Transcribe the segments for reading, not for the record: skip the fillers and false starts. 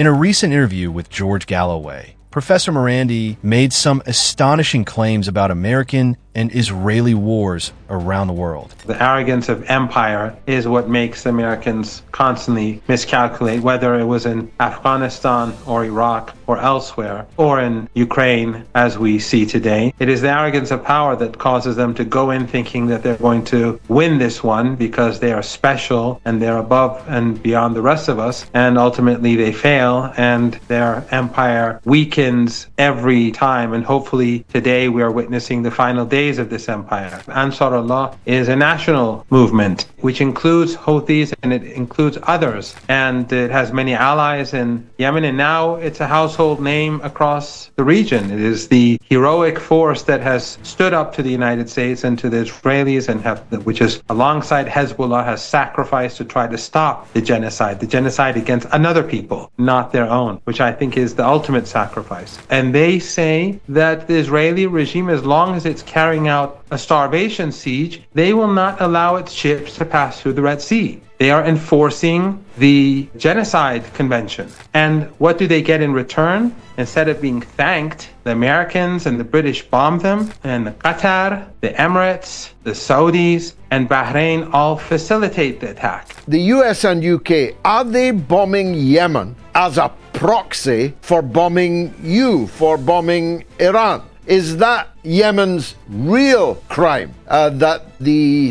In a recent interview with George Galloway, Professor Morandi made some astonishing claims about American and Israeli wars around the world. The arrogance of empire is what makes Americans constantly miscalculate, whether it was in Afghanistan or Iraq or elsewhere, or in Ukraine as we see today. It is the arrogance of power that causes them to go in thinking that they're going to win this one because they are special and they're above and beyond the rest of us, and ultimately they fail and their empire weakens every time. And hopefully today we are witnessing the final days of this empire. Ansar Allah is a national movement which includes Houthis and it includes others, and it has many allies in Yemen, and now it's a household name across the region. It is the heroic force that has stood up to the United States and to the Israelis, and which is alongside Hezbollah has sacrificed to try to stop the genocide against another people, not their own, which I think is the ultimate sacrifice. And they say that the Israeli regime, as long as it's carrying out a starvation siege, they will not allow its ships to pass through the Red Sea. They are enforcing the genocide convention. And what do they get in return? Instead of being thanked, the Americans and the British bomb them, and the Qatar, the Emirates, the Saudis, and Bahrain all facilitate the attack. The US and UK, are they bombing Yemen as a proxy for bombing you, for bombing Iran? Is that Yemen's real crime? That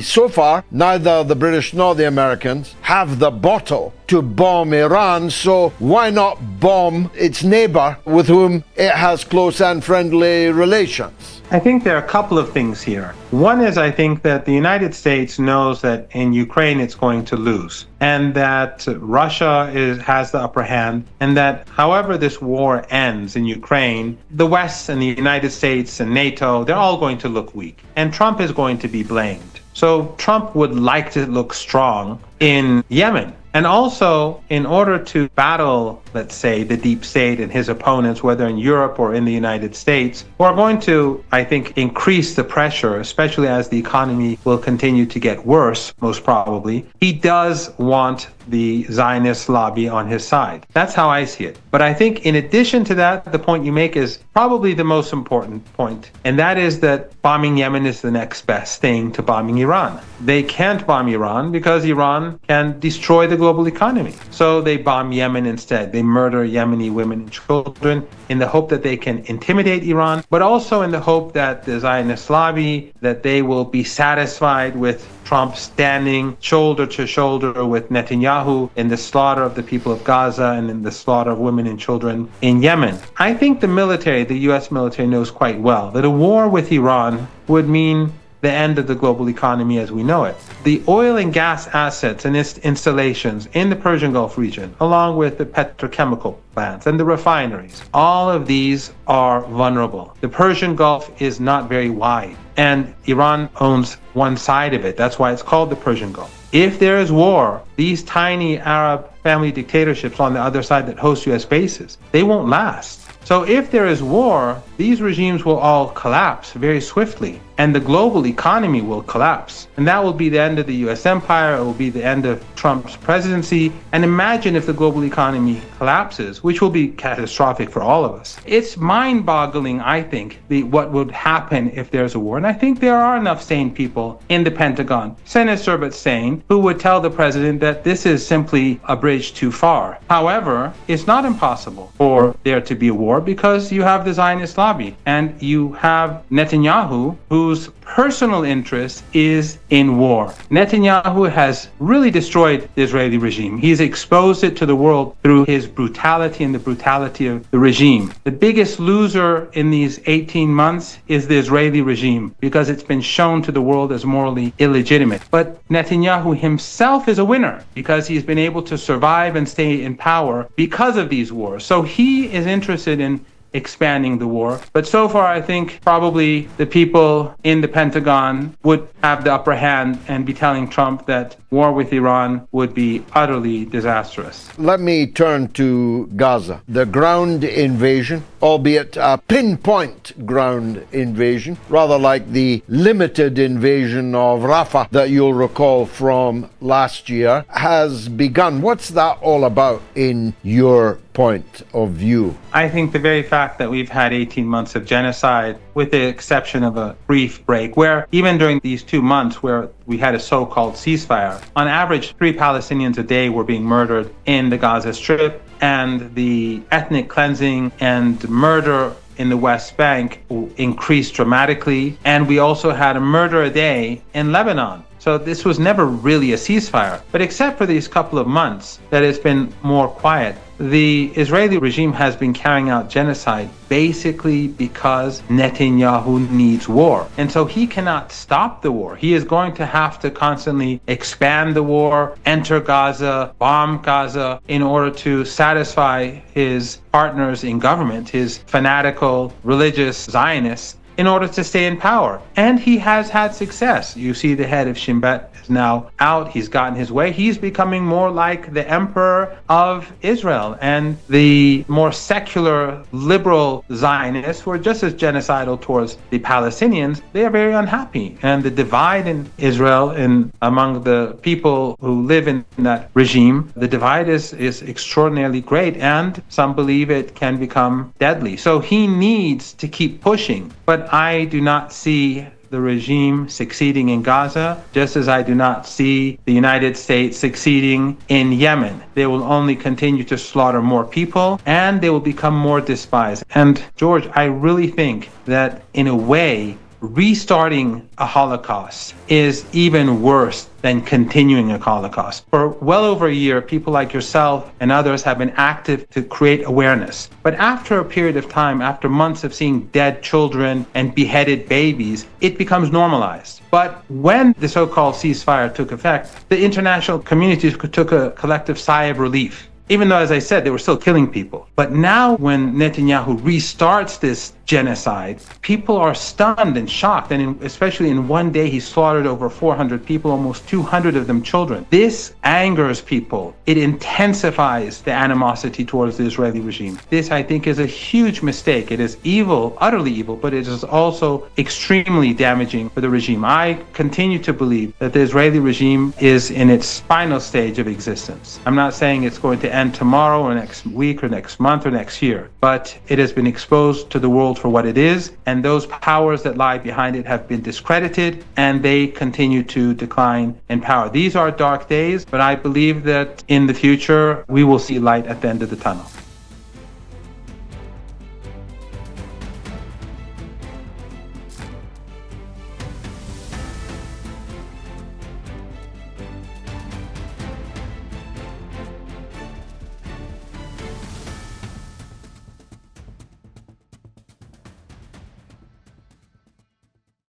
so far, neither the British nor the Americans have the bottle to bomb Iran, so why not bomb its neighbor with whom it has close and friendly relations? I think there are a couple of things here. One is, I think that the United States knows that in Ukraine it's going to lose, and that Russia has the upper hand, and that however this war ends in Ukraine, the West and the United States and NATO, they're all going to look weak, and Trump is going to be blamed. So Trump would like to look strong in Yemen. And also, in order to battle, let's say, the deep state and his opponents, whether in Europe or in the United States, who are going to, I think, increase the pressure, especially as the economy will continue to get worse, most probably, he does want the Zionist lobby on his side. That's how I see it. But I think in addition to that, the point you make is probably the most important point, and that is that bombing Yemen is the next best thing to bombing Iran. They can't bomb Iran because Iran can destroy the global economy. So they bomb Yemen instead. They murder Yemeni women and children in the hope that they can intimidate Iran, but also in the hope that the Zionist lobby, that they will be satisfied with Trump standing shoulder to shoulder with Netanyahu in the slaughter of the people of Gaza and in the slaughter of women and children in Yemen. I think the military, the US military, knows quite well that a war with Iran would mean the end of the global economy as we know it. The oil and gas assets and its installations in the Persian Gulf region, along with the petrochemical plants and the refineries, all of these are vulnerable. The Persian Gulf is not very wide, and Iran owns one side of it. That's why it's called the Persian Gulf. If there is war, these tiny Arab family dictatorships on the other side that host US bases, they won't last. So if there is war, these regimes will all collapse very swiftly, and the global economy will collapse. And that will be the end of the US empire, it will be the end of Trump's presidency. And imagine if the global economy collapses, which will be catastrophic for all of us. It's mind-boggling, I think, what would happen if there's a war. And I think there are enough sane people in the Pentagon, sinister but sane, who would tell the president that this is simply a bridge too far. However, it's not impossible for there to be a war because you have the Zionist lobby and you have Netanyahu, whose personal interest is in war. Netanyahu has really destroyed the Israeli regime. He's exposed it to the world through his brutality and the brutality of the regime. The biggest loser in these 18 months is the Israeli regime because it's been shown to the world as morally illegitimate. But Netanyahu himself is a winner because he's been able to survive and stay in power because of these wars. So he is interested in expanding the war. But so far, I think probably the people in the Pentagon would have the upper hand and be telling Trump that war with Iran would be utterly disastrous. Let me turn to Gaza. The ground invasion albeit a pinpoint ground invasion, rather like the limited invasion of Rafah that you'll recall from last year, has begun. What's that all about in your point of view? I think the very fact that we've had 18 months of genocide, with the exception of a brief break, where even during these 2 months where we had a so-called ceasefire, on average 3 Palestinians a day were being murdered in the Gaza Strip, and the ethnic cleansing and murder in the West Bank increased dramatically, and we also had a murder a day in Lebanon. So this was never really a ceasefire. But except for these couple of months that it's been more quiet, the Israeli regime has been carrying out genocide basically because Netanyahu needs war. And so he cannot stop the war. He is going to have to constantly expand the war, enter Gaza, bomb Gaza, in order to satisfy his partners in government, his fanatical religious Zionists, in order to stay in power. And he has had success. You see the head of Shin Bet is now out. He's gotten his way. He's becoming more like the emperor of Israel. And the more secular, liberal Zionists, who are just as genocidal towards the Palestinians, they are very unhappy. And the divide in Israel and among the people who live in that regime, the divide is extraordinarily great, and some believe it can become deadly. So he needs to keep pushing. But I do not see the regime succeeding in Gaza, just as I do not see the United States succeeding in Yemen. They will only continue to slaughter more people, and they will become more despised. And George, I really think that in a way, restarting a Holocaust is even worse than continuing a Holocaust. For well over a year, people like yourself and others have been active to create awareness. But after a period of time, after months of seeing dead children and beheaded babies, it becomes normalized. But when the so-called ceasefire took effect, the international community took a collective sigh of relief. Even though, as I said, they were still killing people. But now when Netanyahu restarts this genocide, people are stunned and shocked. And especially in one day, he slaughtered over 400 people, almost 200 of them children. This angers people. It intensifies the animosity towards the Israeli regime. This, I think, is a huge mistake. It is evil, utterly evil, but it is also extremely damaging for the regime. I continue to believe that the Israeli regime is in its final stage of existence. I'm not saying it's going to end tomorrow or next week or next month or next year, but it has been exposed to the world for what it is, and those powers that lie behind it have been discredited, and they continue to decline in power. These are dark days, but I believe that in the future we will see light at the end of the tunnel.